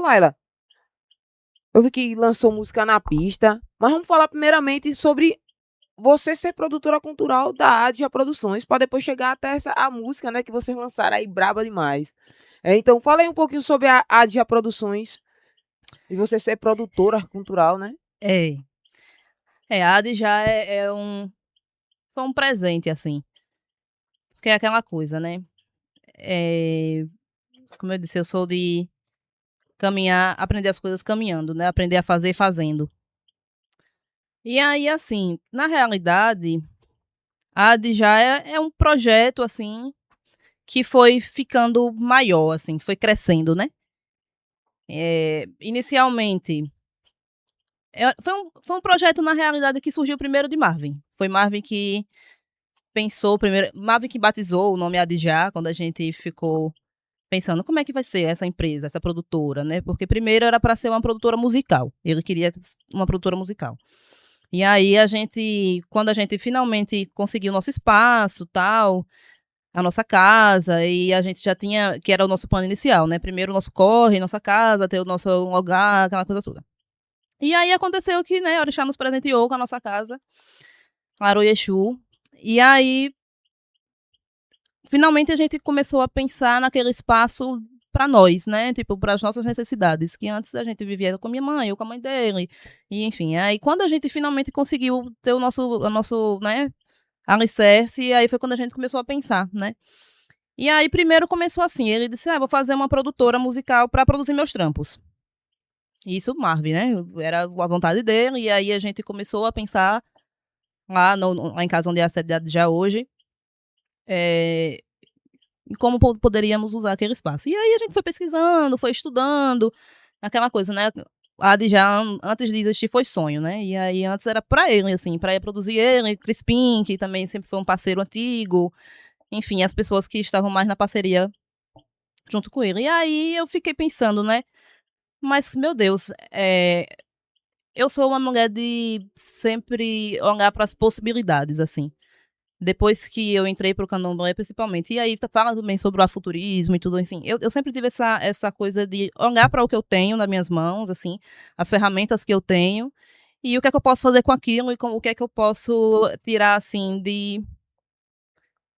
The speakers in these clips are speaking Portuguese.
Laila, eu vi que lançou música na pista, mas vamos falar primeiramente sobre você ser produtora cultural da Adja Produções, para depois chegar até a música, né, que vocês lançaram aí, braba demais. Então, fala aí um pouquinho sobre a Adja Produções e você ser produtora cultural, né? É, a AD já foi um presente, assim. Porque é aquela coisa, né? É, como eu disse, eu sou de caminhar, aprender as coisas caminhando, né? Aprender a fazer fazendo. E aí, assim, na realidade, a AD já é um projeto, assim, que foi ficando maior, assim, foi crescendo, né? Inicialmente, foi um projeto, na realidade, que surgiu primeiro de Marvin. Foi Marvin que pensou primeiro, Marvin que batizou o nome Adja, quando a gente ficou pensando como é que vai ser essa empresa, essa produtora, né? Porque primeiro era para ser uma produtora musical. Ele queria uma produtora musical. E aí quando a gente finalmente conseguiu o nosso espaço, tal, a nossa casa, e a gente já tinha, que era o nosso plano inicial, né? Primeiro o nosso corre, nossa casa, ter o nosso lugar, aquela coisa toda. E aí aconteceu que, né, Orixá nos presenteou com a nossa casa, Claro Exu. E aí finalmente a gente começou a pensar naquele espaço para nós, né? Tipo, para as nossas necessidades, que antes a gente vivia com a minha mãe ou com a mãe dele, e enfim. Aí quando a gente finalmente conseguiu ter o nosso, né, alicerce, aí foi quando a gente começou a pensar, né? E aí primeiro começou assim, ele disse, vou fazer uma produtora musical para produzir meus trampos. Isso, Marvin, né? Era a vontade dele, e aí a gente começou a pensar lá em casa onde é a sede já hoje, é, e como poderíamos usar aquele espaço. E aí a gente foi pesquisando, foi estudando, aquela coisa, né? A já antes de existir foi sonho, né? E aí antes era para ele, assim, para produzir ele, Crispim, que também sempre foi um parceiro antigo, enfim, as pessoas que estavam mais na parceria junto com ele. E aí eu fiquei pensando, né? Mas, meu Deus, eu sou uma mulher de sempre olhar para as possibilidades, assim. Depois que eu entrei para o candomblé, principalmente. E aí fala também sobre o afuturismo e tudo assim. Eu sempre tive essa coisa de olhar para o que eu tenho nas minhas mãos, assim, as ferramentas que eu tenho, e o que é que eu posso fazer com aquilo, e o que é que eu posso tirar, assim, de.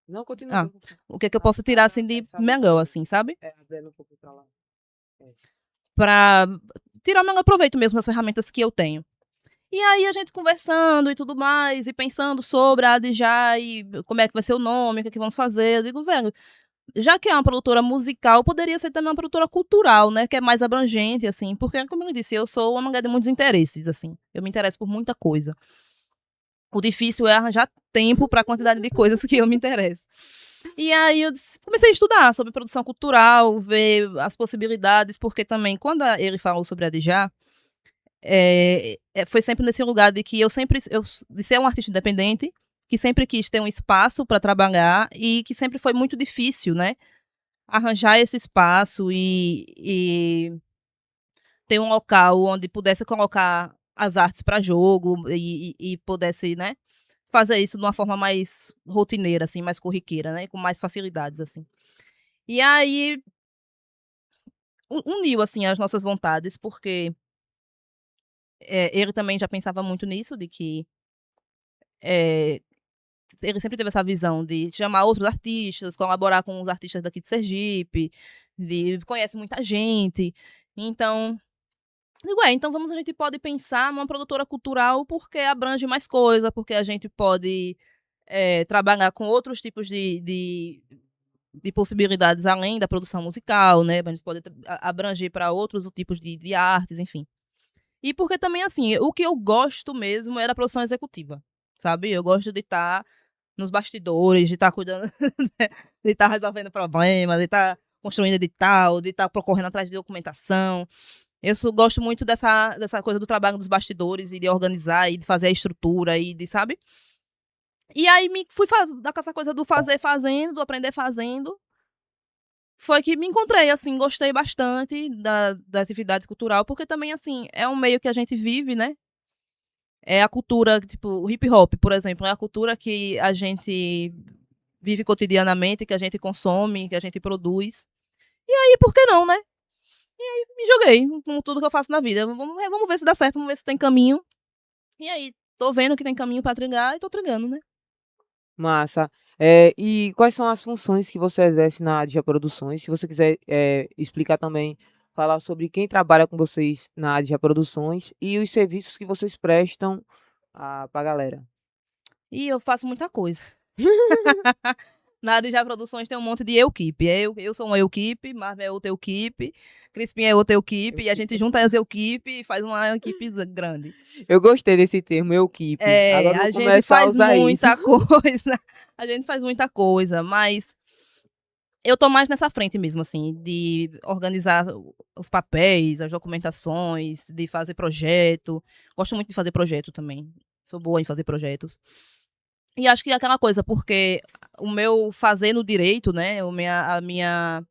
Não, continua. Ah, o que é que eu posso tirar, assim, de melhor, assim, sabe? Abrindo um pouco para lá. Para tirar o melhor proveito mesmo das ferramentas que eu tenho. E aí a gente conversando e tudo mais, e pensando sobre a Adja e como é que vai ser o nome, o que é que vamos fazer. Eu digo, velho, já que é uma produtora musical, poderia ser também uma produtora cultural, né? Que é mais abrangente, assim. Porque, como eu disse, eu sou uma mulher de muitos interesses, assim. Eu me interesso por muita coisa. O difícil é arranjar tempo para a quantidade de coisas que eu me interesso. E aí eu comecei a estudar sobre produção cultural, ver as possibilidades, porque também, quando ele falou sobre a Adja, foi sempre nesse lugar de que de ser um artista independente, que sempre quis ter um espaço para trabalhar e que sempre foi muito difícil, né? Arranjar esse espaço e ter um local onde pudesse colocar as artes para jogo e pudesse, né, fazer isso de uma forma mais rotineira, assim, mais corriqueira, né, com mais facilidades, assim. E aí uniu, assim, as nossas vontades, porque ele também já pensava muito nisso, de que é, ele sempre teve essa visão de chamar outros artistas, colaborar com os artistas daqui de Sergipe, conhece muita gente. Então, digo, então a gente pode pensar numa produtora cultural porque abrange mais coisa, porque a gente pode trabalhar com outros tipos de possibilidades além da produção musical, né? A gente pode abranger para outros tipos de artes, enfim. E porque também, assim, o que eu gosto mesmo é da produção executiva, sabe? Eu gosto de estar nos bastidores, de estar cuidando, de estar resolvendo problemas, de estar construindo edital, de estar correndo atrás de documentação. Gosto muito dessa coisa do trabalho dos bastidores e de organizar e de fazer a estrutura e de, sabe? E aí me fui com essa coisa do fazer fazendo, do aprender fazendo. Foi que me encontrei, assim, gostei bastante da atividade cultural, porque também, assim, é um meio que a gente vive, né? É a cultura, tipo, o hip hop, por exemplo, é a cultura que a gente vive cotidianamente, que a gente consome, que a gente produz. E aí, por que não, né? Me joguei com tudo que eu faço na vida. Vamos ver se dá certo, vamos ver se tem caminho. E aí, tô vendo que tem caminho pra trilhar e tô trilhando, né? Massa. E quais são as funções que você exerce na Adja Produções? Se você quiser explicar também, falar sobre quem trabalha com vocês na Adja Produções e os serviços que vocês prestam para a galera. E eu faço muita coisa. Na já Produções tem um monte de equipe. Eu sou uma equipe, Marvel é outra equipe, Crispim é outra equipe, e a gente junta as equipes e faz uma equipe grande. Eu gostei desse termo, equipe. Agora eu A vou gente começar a faz usar isso. muita coisa. A gente faz muita coisa, mas eu tô mais nessa frente mesmo, assim, de organizar os papéis, as documentações, de fazer projeto. Gosto muito de fazer projeto também. Sou boa em fazer projetos. E acho que é aquela coisa, porque o meu fazer no direito, né, a minha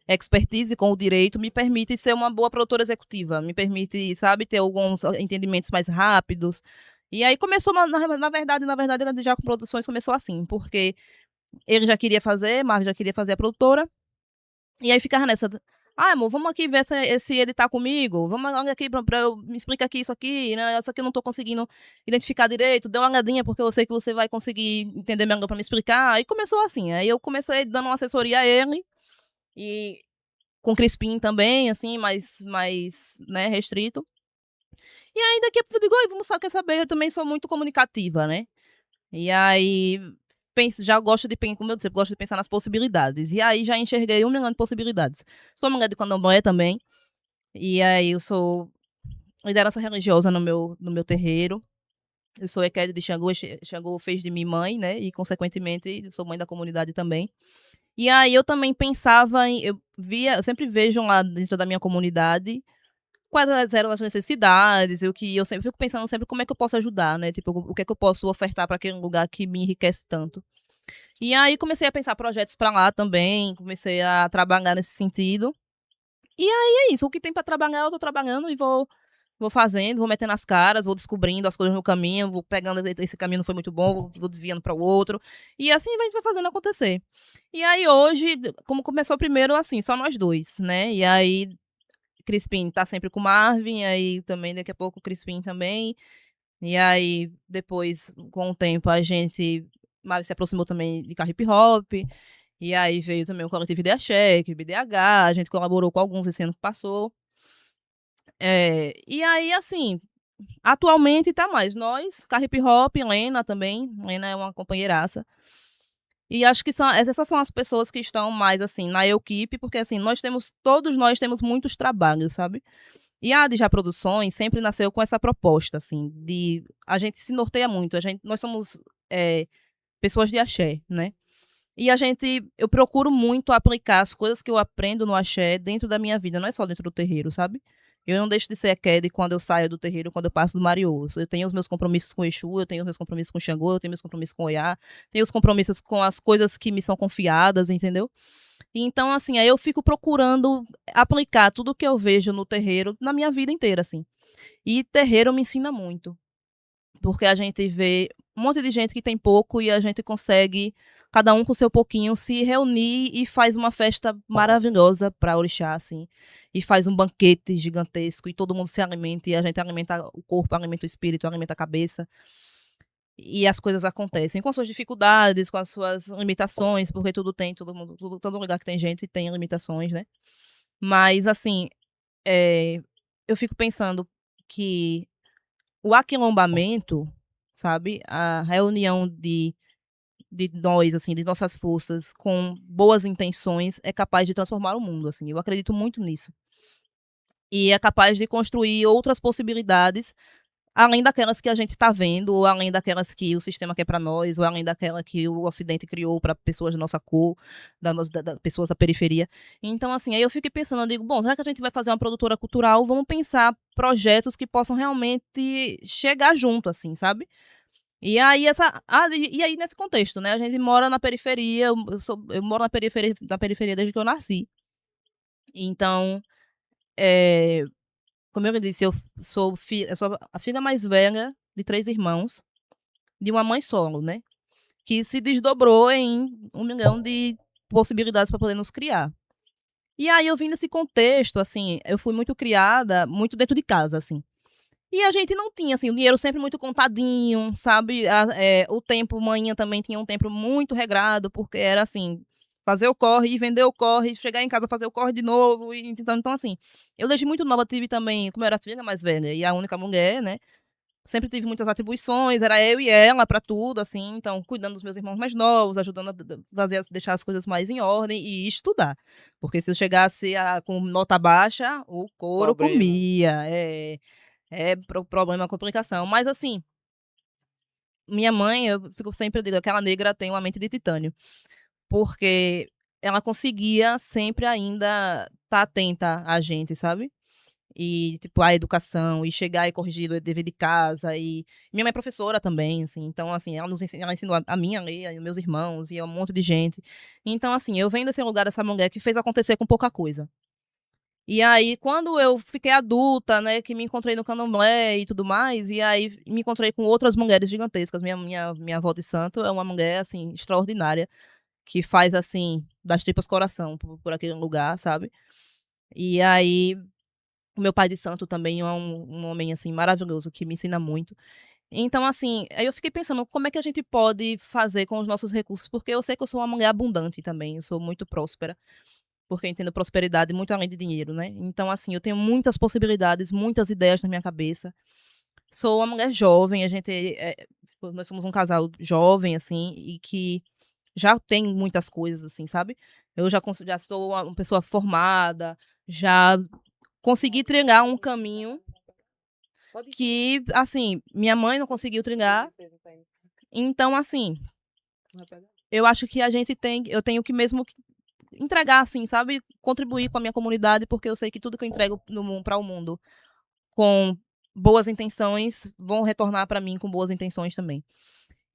expertise com o direito me permite ser uma boa produtora executiva, me permite, sabe, ter alguns entendimentos mais rápidos. E aí começou, na verdade, já com produções começou assim, porque ele já queria fazer, Marvel já queria fazer a produtora, e aí ficava nessa, amor, vamos aqui ver se ele tá comigo, vamos aqui me explica aqui isso aqui, né, isso aqui eu não tô conseguindo identificar direito, dê uma olhadinha porque eu sei que você vai conseguir entender melhor pra me explicar. Aí começou assim, aí eu comecei dando uma assessoria a ele, e com Crispim também, assim, mais né, restrito. E aí daqui a pouco eu digo, oi, quer saber, eu também sou muito comunicativa, né? E aí já gosto de, como eu disse, gosto de pensar nas possibilidades. E aí já enxerguei 1 milhão de possibilidades. Sou mulher de candomblé também. E aí eu sou liderança religiosa no meu terreiro. Eu sou Ekede de Xangô, Xangô fez de mim mãe, né? E, consequentemente, eu sou mãe da comunidade também. E aí eu também pensava eu sempre vejo lá dentro da minha comunidade quais eram as necessidades, eu sempre fico pensando sempre como é que eu posso ajudar, né? Tipo, o que é que eu posso ofertar para aquele lugar que me enriquece tanto. E aí comecei a pensar projetos para lá também, comecei a trabalhar nesse sentido. E aí é isso, o que tem para trabalhar eu tô trabalhando e vou fazendo, vou metendo as caras, vou descobrindo as coisas no caminho, vou pegando, esse caminho não foi muito bom, vou desviando para o outro. E assim a gente vai fazendo acontecer. E aí hoje, como começou primeiro assim, só nós dois, né? E aí Crispim tá sempre com Marvin, aí também daqui a pouco o Crispim também. E aí depois, com o tempo, Marvin se aproximou também de carro hip hop. E aí veio também o coletivo de Axé, que BDH, a gente colaborou com alguns esse ano que passou. E aí, assim, atualmente tá mais nós, carro hip hop, Lena também. Lena é uma companheiraça. E acho que essas são as pessoas que estão mais, assim, na equipe, porque, assim, todos nós temos muitos trabalhos, sabe? E a Adja Produções sempre nasceu com essa proposta, assim, a gente se norteia muito, nós somos pessoas de axé, né? E eu procuro muito aplicar as coisas que eu aprendo no axé dentro da minha vida, não é só dentro do terreiro, sabe? Eu não deixo de ser Ekede quando eu saio do terreiro, quando eu passo do Marioso. Eu tenho os meus compromissos com o Exu, eu tenho os meus compromissos com o Xangô, eu tenho meus compromissos com o Oiá, tenho os compromissos com as coisas que me são confiadas, entendeu? Então, assim, aí eu fico procurando aplicar tudo que eu vejo no terreiro na minha vida inteira, assim. E terreiro me ensina muito, porque a gente vê um monte de gente que tem pouco e a gente consegue, cada um com seu pouquinho, se reunir e faz uma festa maravilhosa para orixá, assim. E faz um banquete gigantesco e todo mundo se alimenta e a gente alimenta o corpo, alimenta o espírito, alimenta a cabeça. E as coisas acontecem com suas dificuldades, com as suas limitações, porque tudo tem, todo lugar que tem gente tem limitações, né? Mas, assim, eu fico pensando que o aquilombamento, sabe, a reunião de nós, assim, de nossas forças com boas intenções é capaz de transformar o mundo, assim. Eu acredito muito nisso. E é capaz de construir outras possibilidades além daquelas que a gente está vendo, ou além daquelas que o sistema quer para nós, ou além daquela que o Ocidente criou para pessoas da nossa cor, pessoas da periferia. Então, assim, aí eu fiquei pensando, eu digo, bom, será que a gente vai fazer uma produtora cultural? Vamos pensar projetos que possam realmente chegar junto, assim, sabe? E aí, nesse contexto, né? A gente mora na periferia, eu moro na periferia desde que eu nasci. Então, como eu disse, eu sou a filha mais velha de 3 irmãos, de uma mãe solo, né? Que se desdobrou em 1 milhão de possibilidades para poder nos criar. E aí eu vim nesse contexto, assim, eu fui muito criada, muito dentro de casa, assim. E a gente não tinha, assim, o dinheiro sempre muito contadinho, sabe? O tempo, manhã também tinha um tempo muito regrado, porque era assim, fazer o corre, ir vender o corre, chegar em casa fazer o corre de novo. Então, assim, eu desde muito nova tive também, como eu era a filha mais velha e a única mulher, né? Sempre tive muitas atribuições, era eu e ela para tudo, assim, então, cuidando dos meus irmãos mais novos, ajudando a fazer, deixar as coisas mais em ordem e estudar. Porque se eu chegasse com nota baixa, o couro Problema. comia. Problema, complicação. Mas, assim, minha mãe, eu fico sempre, eu digo, aquela negra tem uma mente de titânio. Porque ela conseguia sempre ainda estar atenta a gente, sabe? E, tipo, a educação, e chegar e corrigir o dever de casa. E minha mãe é professora também, assim. Então, assim, ela ensinou a mim a ler, e os meus irmãos, e a um monte de gente. Então, assim, eu venho desse lugar dessa mulher que fez acontecer com pouca coisa. E aí, quando eu fiquei adulta, né, que me encontrei no candomblé e tudo mais, e aí me encontrei com outras mulheres gigantescas. Minha avó de santo é uma mulher, assim, extraordinária, que faz, assim, das tripas coração por aquele lugar, sabe? E aí, o meu pai de santo também é um homem, assim, maravilhoso, que me ensina muito. Então, assim, aí eu fiquei pensando, como é que a gente pode fazer com os nossos recursos? Porque eu sei que eu sou uma mulher abundante também, eu sou muito próspera porque eu entendo prosperidade muito além de dinheiro, né? Então, assim, eu tenho muitas possibilidades, muitas ideias na minha cabeça. Sou uma mulher jovem, nós somos um casal jovem, assim, e que já tem muitas coisas, assim, sabe? Eu já sou uma pessoa formada, já consegui trilhar um caminho que, assim, minha mãe não conseguiu trilhar. Então, assim, eu acho que eu tenho que mesmo entregar, assim, sabe? Contribuir com a minha comunidade, porque eu sei que tudo que eu entrego para o mundo com boas intenções vão retornar para mim com boas intenções também.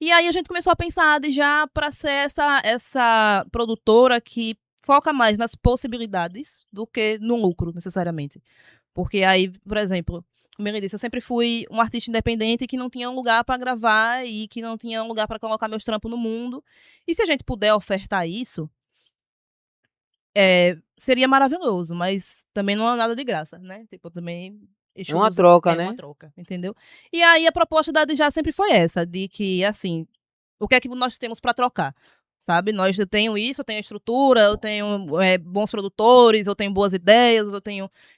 E aí a gente começou a pensar de já para ser essa produtora que foca mais nas possibilidades do que no lucro, necessariamente. Porque aí, por exemplo, como ele disse, eu sempre fui um artista independente que não tinha um lugar para gravar e que não tinha um lugar para colocar meus trampos no mundo. E se a gente puder ofertar isso, seria maravilhoso, mas também não é nada de graça, né? Tipo, também É uma Exus troca, é uma né? troca, entendeu? E aí a proposta da Adjá sempre foi essa, de que, assim, o que é que nós temos para trocar? Sabe? Eu tenho isso, eu tenho estrutura, eu tenho bons produtores, eu tenho boas ideias,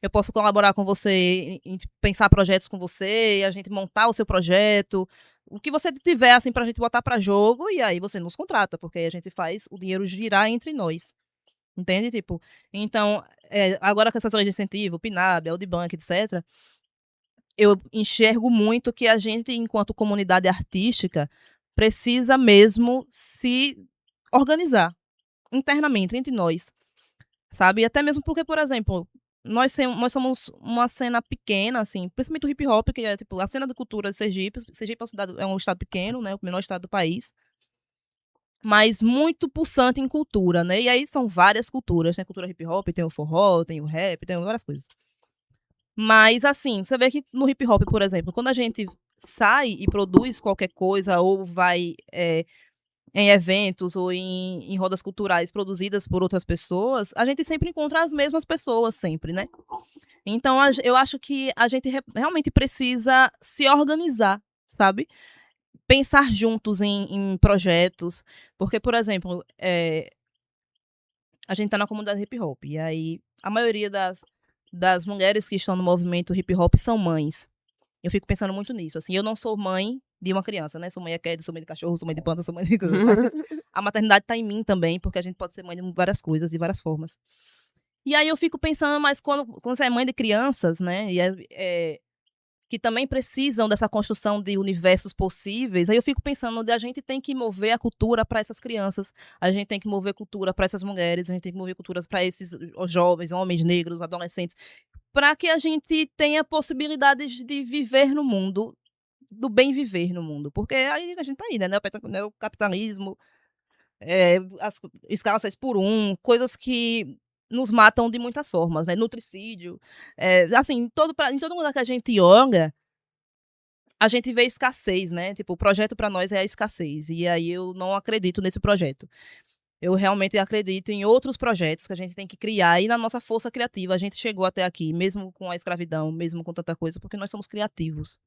eu posso colaborar com você em pensar projetos com você, e a gente montar o seu projeto, o que você tiver assim pra gente botar para jogo, e aí você nos contrata, porque aí a gente faz o dinheiro girar entre nós. Entende? Tipo, então, agora com essas leis de incentivo, PNAB, Audiobank, etc., eu enxergo muito que a gente, enquanto comunidade artística, precisa mesmo se organizar internamente, entre nós, sabe? E até mesmo porque, por exemplo, nós somos uma cena pequena, assim, principalmente o hip hop, que é tipo a cena de cultura de Sergipe. Sergipe é um estado pequeno, né? O menor estado do país, mas muito pulsante em cultura, né? E aí são várias culturas, né? Cultura hip hop, tem o forró, tem o rap, tem várias coisas. Mas, assim, você vê que no hip hop, por exemplo, quando a gente sai e produz qualquer coisa ou vai em eventos ou em rodas culturais produzidas por outras pessoas, a gente sempre encontra as mesmas pessoas, sempre, né? Então, eu acho que a gente realmente precisa se organizar, sabe? Pensar juntos em projetos. Porque, por exemplo, a gente tá na comunidade hip hop. E aí, a maioria das mulheres que estão no movimento hip hop são mães. Eu fico pensando muito nisso. Assim, eu não sou mãe de uma criança, né? Sou mãe de cat, sou mãe de cachorro, sou mãe de panda, sou mãe de coisa. Mas a maternidade tá em mim também, porque a gente pode ser mãe de várias coisas, de várias formas. E aí eu fico pensando, mas quando você é mãe de crianças, né? Que também precisam dessa construção de universos possíveis, aí eu fico pensando onde a gente tem que mover a cultura para essas crianças, a gente tem que mover cultura para essas mulheres, a gente tem que mover culturas para esses jovens, homens, negros, adolescentes, para que a gente tenha possibilidades de viver no mundo, do bem viver no mundo. Porque aí a gente tá aí, né? O capitalismo, as escala 6 por 1, coisas que nos matam de muitas formas, né? Nutricídio. Assim, em todo lugar que a gente olha, a gente vê escassez, né? Tipo, o projeto para nós é a escassez. E aí eu não acredito nesse projeto. Eu realmente acredito em outros projetos que a gente tem que criar e na nossa força criativa. A gente chegou até aqui, mesmo com a escravidão, mesmo com tanta coisa, porque nós somos criativos.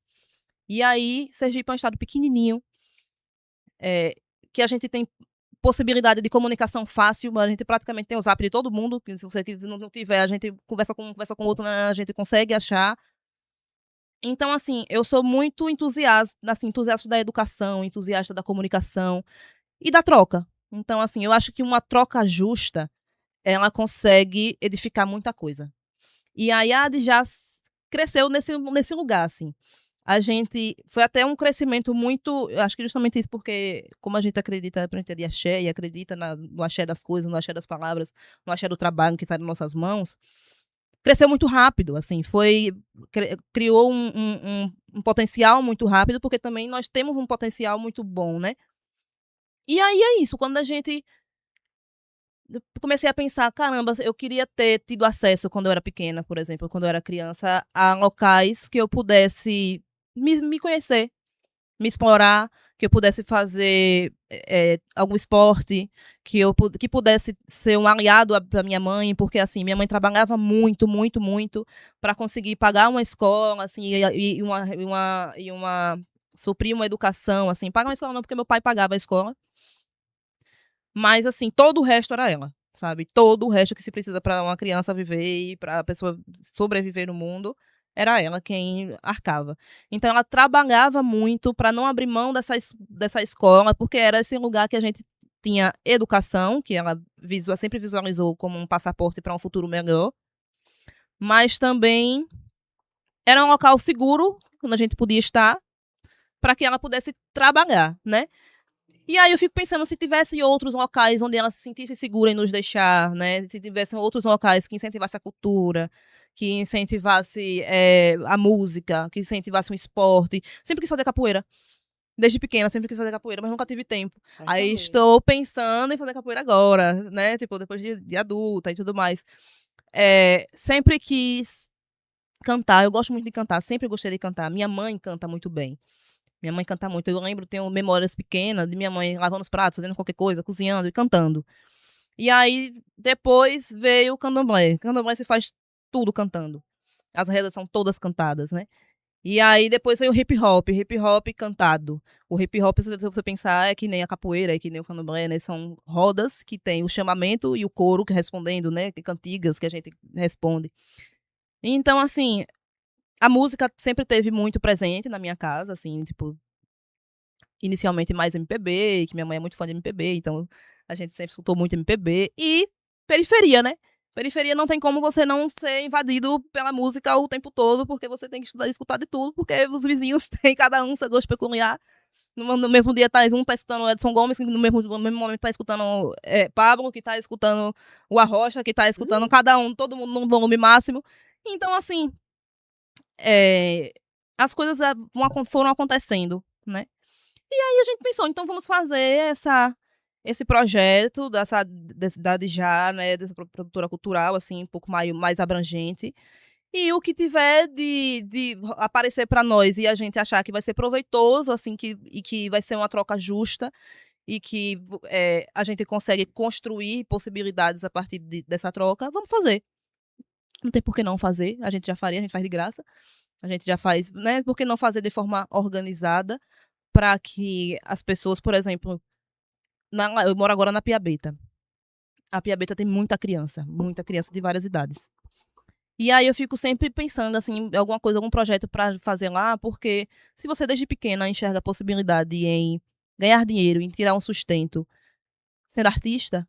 E aí, Sergipe é um estado pequenininho, que a gente tem possibilidade de comunicação fácil, a gente praticamente tem o zap de todo mundo, que se você não tiver, a gente conversa com outro, né, a gente consegue achar. Então, assim, eu sou muito entusiasta da educação, entusiasta da comunicação e da troca. Então, assim, eu acho que uma troca justa, ela consegue edificar muita coisa. E a IAD já cresceu nesse lugar, assim. A gente, foi até um crescimento muito, eu acho que justamente isso porque, como a gente acredita na gente de axé, e acredita no axé das coisas, no axé das palavras, no axé do trabalho que está nas nossas mãos, cresceu muito rápido, assim, criou um potencial muito rápido, porque também nós temos um potencial muito bom, né? E aí é isso, quando a gente comecei a pensar, caramba, eu queria ter tido acesso quando eu era pequena, por exemplo, quando eu era criança, a locais que eu pudesse me conhecer, me explorar, que eu pudesse fazer algum esporte, que pudesse ser um aliado para minha mãe, porque assim, minha mãe trabalhava muito, muito, muito para conseguir pagar uma escola, assim, e uma suprir uma educação, assim, pagar uma escola não, porque meu pai pagava a escola, mas assim, todo o resto era ela, sabe? Todo o resto que se precisa para uma criança viver e para a pessoa sobreviver no mundo, era ela quem arcava. Então ela trabalhava muito para não abrir mão dessa escola, porque era esse lugar que a gente tinha educação, que ela sempre visualizou como um passaporte para um futuro melhor, mas também era um local seguro, onde a gente podia estar, para que ela pudesse trabalhar, né? E aí eu fico pensando, se tivesse outros locais onde ela se sentisse segura em nos deixar, né? Se tivessem outros locais que incentivassem a cultura, que incentivasse a música, que incentivasse o esporte. Sempre quis fazer capoeira. Desde pequena, sempre quis fazer capoeira, mas nunca tive tempo. Aí estou pensando em fazer capoeira agora, né? Tipo, depois de adulta e tudo mais. Sempre quis cantar, eu gosto muito de cantar, sempre gostei de cantar. Minha mãe canta muito bem. Minha mãe canta muito. Eu lembro, tenho memórias pequenas de minha mãe lavando os pratos, fazendo qualquer coisa, cozinhando e cantando. E aí, depois veio o candomblé. Candomblé se faz tudo cantando. As redas são todas cantadas, né? E aí, depois veio o hip hop cantado. O hip hop, se você pensar, é que nem a capoeira, é que nem o candomblé, né? São rodas que tem o chamamento e o coro que respondendo, né? Cantigas que a gente responde. Então, assim, a música sempre teve muito presente na minha casa, assim, tipo, inicialmente mais MPB, que minha mãe é muito fã de MPB, então a gente sempre escutou muito MPB. E periferia, né? Periferia não tem como você não ser invadido pela música o tempo todo, porque você tem que escutar de tudo, porque os vizinhos têm cada um seu gosto peculiar. No mesmo dia, um tá escutando Edson Gomes, que no mesmo momento tá escutando Pablo, que tá escutando o Arrocha, que tá escutando cada um, todo mundo num volume máximo. Então, assim, as coisas foram acontecendo, né? E aí a gente pensou, então vamos fazer esse projeto da Djá, né, dessa produtora cultural, assim, um pouco mais abrangente. E o que tiver de aparecer para nós e a gente achar que vai ser proveitoso, assim, e que vai ser uma troca justa e que a gente consegue construir possibilidades a partir dessa troca, vamos fazer. Não tem por que não fazer, a gente já faria, a gente faz de graça. A gente já faz, né? Por que não fazer de forma organizada para que as pessoas, por exemplo, eu moro agora na Piabeta. A Piabeta tem muita criança de várias idades. E aí eu fico sempre pensando assim, em alguma coisa, algum projeto para fazer lá, porque se você desde pequena enxerga a possibilidade em ganhar dinheiro, em tirar um sustento sendo artista,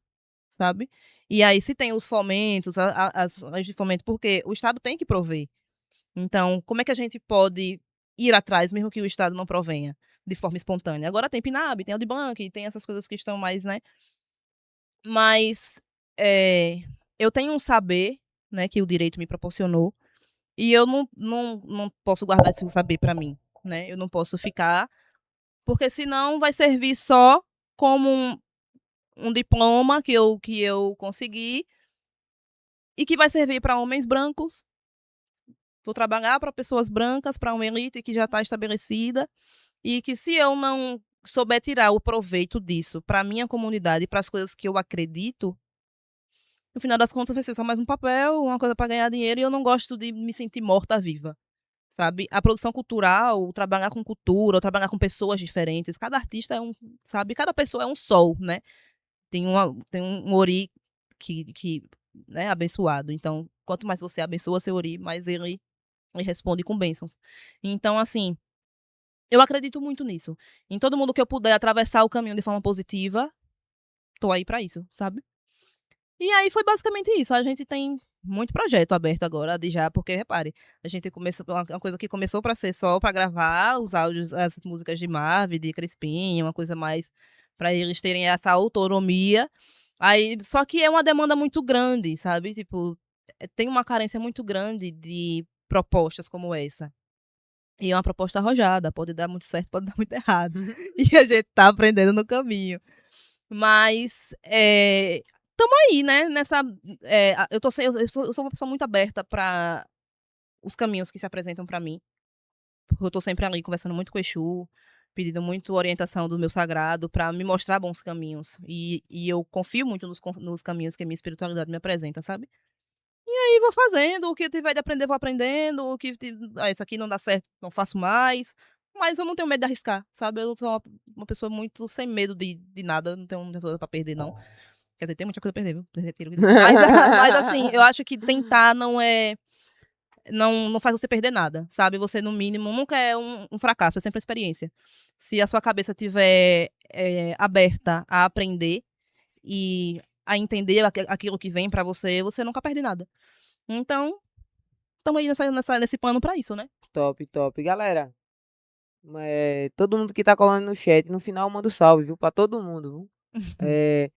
sabe? E aí se tem os fomentos, as leis de fomento, porque o Estado tem que prover. Então, como é que a gente pode ir atrás, mesmo que o Estado não provenha de forma espontânea? Agora tem PNAB, tem Audiblanc, tem essas coisas que estão mais, né? Mas eu tenho um saber, né, que o direito me proporcionou, e eu não posso guardar esse saber para mim, né? Eu não posso ficar, porque senão vai servir só como um diploma que eu consegui e que vai servir para homens brancos. Vou trabalhar para pessoas brancas, para uma elite que já está estabelecida, e que se eu não souber tirar o proveito disso para minha comunidade, para as coisas que eu acredito, no final das contas vai ser só mais um papel, uma coisa para ganhar dinheiro, e eu não gosto de me sentir morta-viva, sabe? A produção cultural, o trabalhar com cultura, o trabalhar com pessoas diferentes, cada artista é um, sabe? Cada pessoa é um sol, né? Tem um ori que né, abençoado. Então, quanto mais você abençoa seu ori, mais ele responde com bênçãos. Então, assim, eu acredito muito nisso. Em todo mundo que eu puder atravessar o caminho de forma positiva, tô aí para isso, sabe? E aí foi basicamente isso. A gente tem muito projeto aberto agora, de já, porque repare, a gente começou uma coisa que começou para ser só para gravar os áudios, as músicas de Marvin, de Crispim, uma coisa mais para eles terem essa autonomia. Aí, só que é uma demanda muito grande, sabe? Tipo, tem uma carência muito grande de propostas como essa. E é uma proposta arrojada, pode dar muito certo, pode dar muito errado. E a gente tá aprendendo no caminho. Mas estamos aí, né? Eu sou uma pessoa muito aberta para os caminhos que se apresentam para mim. Porque eu tô sempre ali conversando muito com o Exu, pedindo muito orientação do meu sagrado para me mostrar bons caminhos. E eu confio muito nos caminhos que a minha espiritualidade me apresenta, sabe? E aí vou fazendo, o que tiver de aprender, vou aprendendo, isso aqui não dá certo, não faço mais. Mas eu não tenho medo de arriscar, sabe? Eu sou uma pessoa muito sem medo de nada, não tenho muita coisa pra perder, não. Quer dizer, tem muita coisa pra perder, viu? Retiro o que disse. Mas assim, eu acho que tentar não é. Não faz você perder nada, sabe? Você, no mínimo, nunca é um fracasso, é sempre uma experiência. Se a sua cabeça estiver aberta a aprender e a entender aquilo que vem pra você, você nunca perde nada. Então, estamos aí nesse plano pra isso, né? Top, top. Galera, todo mundo que tá colando no chat, no final manda um salve, viu? Pra todo mundo, viu?